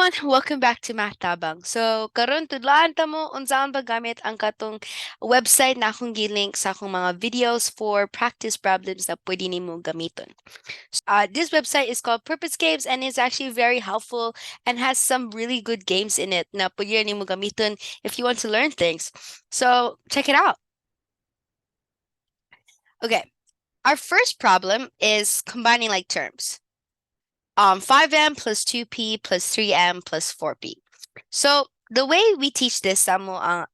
everyone, welcome back to MathTabang. So, karon tudlaan ta mo unsaon paggamit ang katong website na akong gilink sa akong mga videos for practice problems na pwede nimo gamiton. This website is called Purposegames and is actually very helpful and has some really good games in it na pwede nimo gamiton if you want to learn things. So, check it out. Okay, our first problem is combining like terms. 5m plus 2p plus 3m plus 4p. So the way we teach this Samoa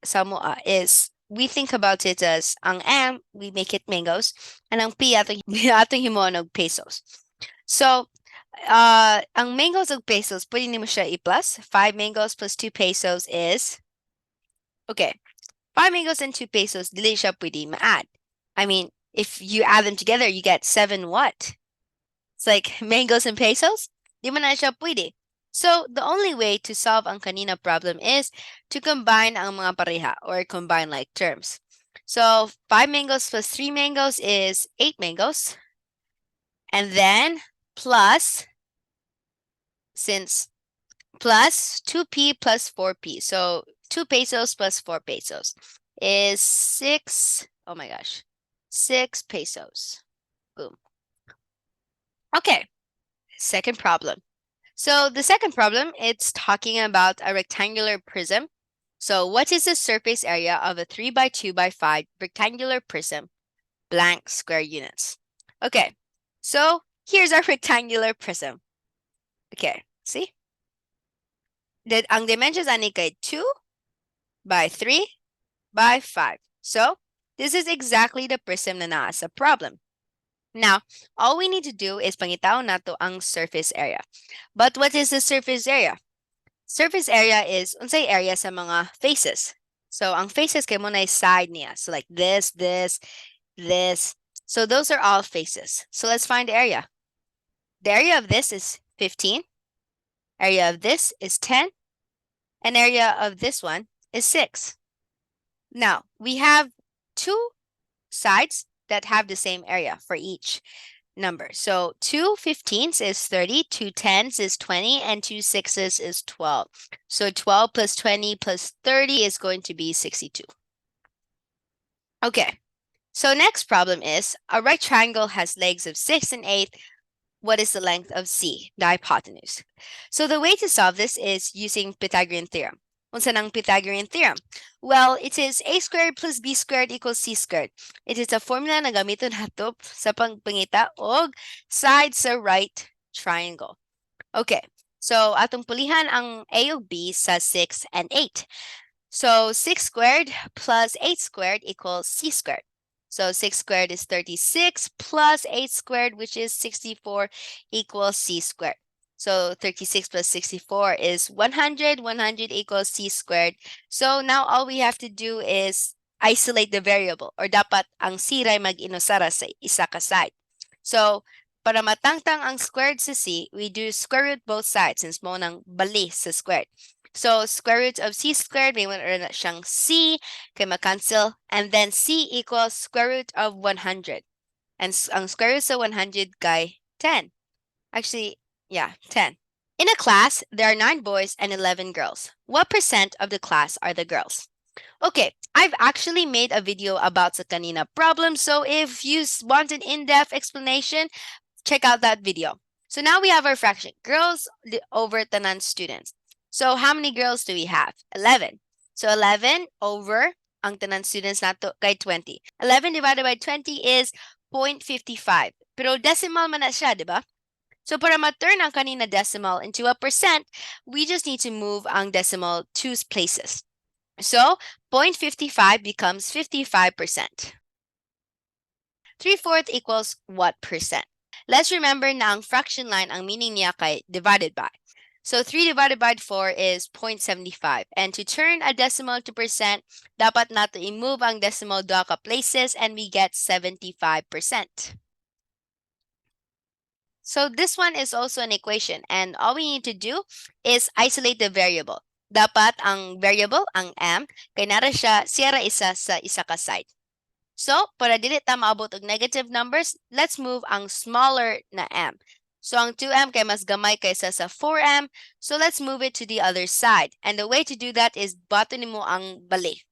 is we think about it as ang m, we make it mangoes, and ang p atong himoan og pesos. So ang mangoes og pesos, pwede nimo siya i-plus. 5 mangoes plus 2 pesos is, okay, 5 mangoes and 2 pesos, dili siya pwede ma-add. I mean, if you add them together, you get 7 what? It's like mangoes and pesos. Di man na siya pwede. So, the only way to solve ang kanina problem is to combine ang mga pareha or combine like terms. So, 5 mangoes plus 3 mangoes is 8 mangoes. And then plus, plus 2p plus 4p. So, 2 pesos plus 4 pesos is 6, oh my gosh, 6 pesos. Boom. Okay, second problem. So the second problem, it's talking about a rectangular prism. So what is the surface area of a 3 by 2 by 5 rectangular prism, blank square units? Okay, so here's our rectangular prism. Okay, see? Ang dimensions ani kay 2 by 3 by 5. So this is exactly the prism na naa sa problem. Now, all we need to do is pangitaw nato ang surface area. But what is the surface area? Surface area is unsay area sa mga faces. So, ang faces kay mo na side niya. So, like this. So, those are all faces. So, let's find the area. The area of this is 15. Area of this is 10. And area of this one is 6. Now, we have two sides that have the same area for each number. So 2 15s is 30, 2 10s is 20, and 2 6s is 12. So 12 plus 20 plus 30 is going to be 62. Okay, so next problem is a right triangle has legs of 6 and 8. What is the length of C, the hypotenuse? So the way to solve this is using Pythagorean theorem. Unsa nang Pythagorean theorem? Well, it is a squared plus b squared equals c squared. It is a formula na gamiton hatop sa pagpangita og side sa right triangle. Okay, so atong pulihan ang a ug b sa 6 and 8. So 6 squared plus 8 squared equals c squared. So 6 squared is 36 plus 8 squared, which is 64, equals c squared. So 36 plus 64 is 100. 100 equals c squared. So now all we have to do is isolate the variable, or dapat ang c ray mag-inusara sa isa ka side. So para matangtang ang squared sa c, we do square root both sides since mo nang bali sa squared. So square root of c squared, may na siyang c, kay ma-cancel, and then c equals square root of 100. And ang square root sa 100 kay 10. Actually, yeah, 10. In a class, there are 9 boys and 11 girls. What percent of the class are the girls? Okay, I've actually made a video about sa kanina problem, so if you want an in-depth explanation, check out that video. So now we have our fraction, girls over tanan students. So how many girls do we have? 11. So 11 over ang tanan students nato kay 20. 11 divided by 20 is 0.55. Pero decimal man na siya, di ba? So para ma-turn ang kanina decimal into a percent, we just need to move ang decimal 2 places. So 0.55 becomes 55%. 3/4 equals what percent? Let's remember na ang fraction line, ang meaning niya kay divided by. So 3 divided by 4 is 0.75. And to turn a decimal to percent, dapat nato i-move ang decimal 2 ka places and we get 75%. So this one is also an equation, and all we need to do is isolate the variable. Dapat ang variable, ang m, kay nara siya isa sa isa ka side. So, para dili ta maabot og negative numbers, let's move ang smaller na m. So ang 2m kay mas gamay kaysa sa 4m. So let's move it to the other side. And the way to do that is button mo ang bali.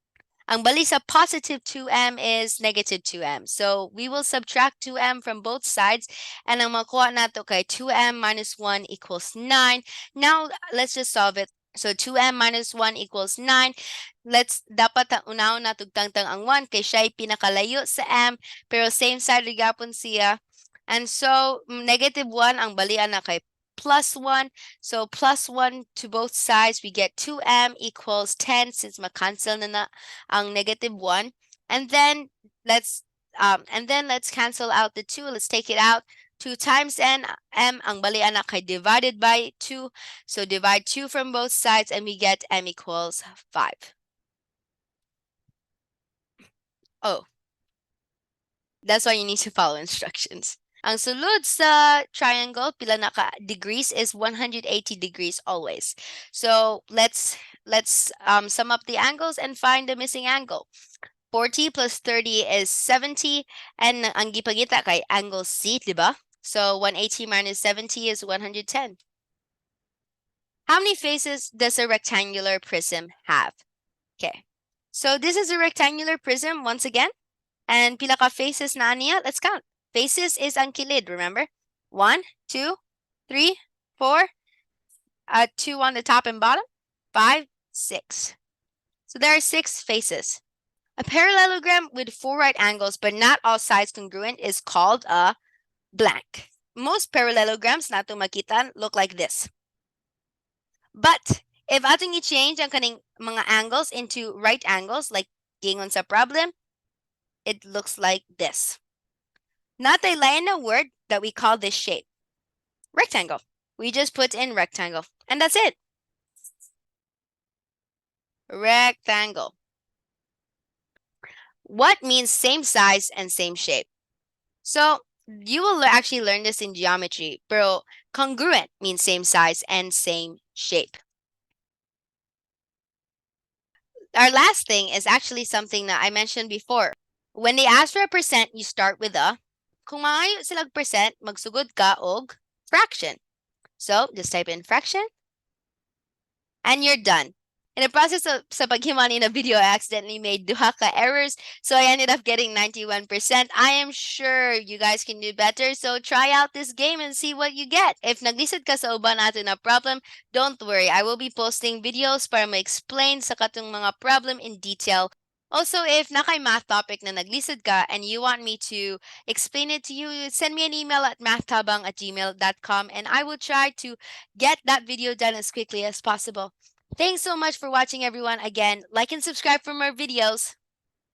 Ang bali sa positive 2m is negative 2m. So we will subtract 2m from both sides. And ang makuha nato kay 2m minus 1 equals 9. Now, let's just solve it. So 2m minus 1 equals 9. Dapat unahon na tugtangtang ang 1 kay siya'y pinakalayo sa m. Pero same side rigapon siya. And so, negative 1 ang balian na kay plus 1. So, plus 1 to both sides, we get 2m equals 10 since makancel na ang negative 1. And then, let's cancel out the 2. Let's take it out. 2 times m ang balian na kay divided by 2. So, divide 2 from both sides and we get m equals 5. Oh, that's why you need to follow instructions. Ang sulod sa triangle, pila na ka degrees is 180 degrees always. So let's sum up the angles and find the missing angle. 40 plus 30 is 70, and ang gipagita kay angle C, diba? So 180 minus 70 is 110. How many faces does a rectangular prism have? Okay. So this is a rectangular prism once again. And pila ka faces na niya? Let's count. Faces is ang kilid, remember? 1, 2, 3, 4, 2 on the top and bottom, 5, 6. So there are 6 faces. A parallelogram with 4 right angles but not all sides congruent is called a blank. Most parallelograms nato makita look like this. But if atong i-change ang kaning mga angles into right angles like gingon sa problem, it looks like this. Natay lain na word that we call this shape. Rectangle. We just put in rectangle. And that's it. Rectangle. What means same size and same shape? So you will actually learn this in geometry, pero congruent means same size and same shape. Our last thing is actually something that I mentioned before. When they ask for a percent, you start with a. Kung maayo silang percent, magsugod ka og fraction. So just type in fraction and you're done. In the process of sa paghimani na video, I accidentally made duha ka errors, so I ended up getting 91%. I am sure you guys can do better, so try out this game and see what you get. If naglisod ka sa uban natin na problem, don't worry. I will be posting videos para ma-explain sa katong mga problem in detail. Also, if nakay math topic na naglisod ka and you want me to explain it to you, send me an email at mathtabang@gmail.com and I will try to get that video done as quickly as possible. Thanks so much for watching, everyone. Again, like and subscribe for more videos.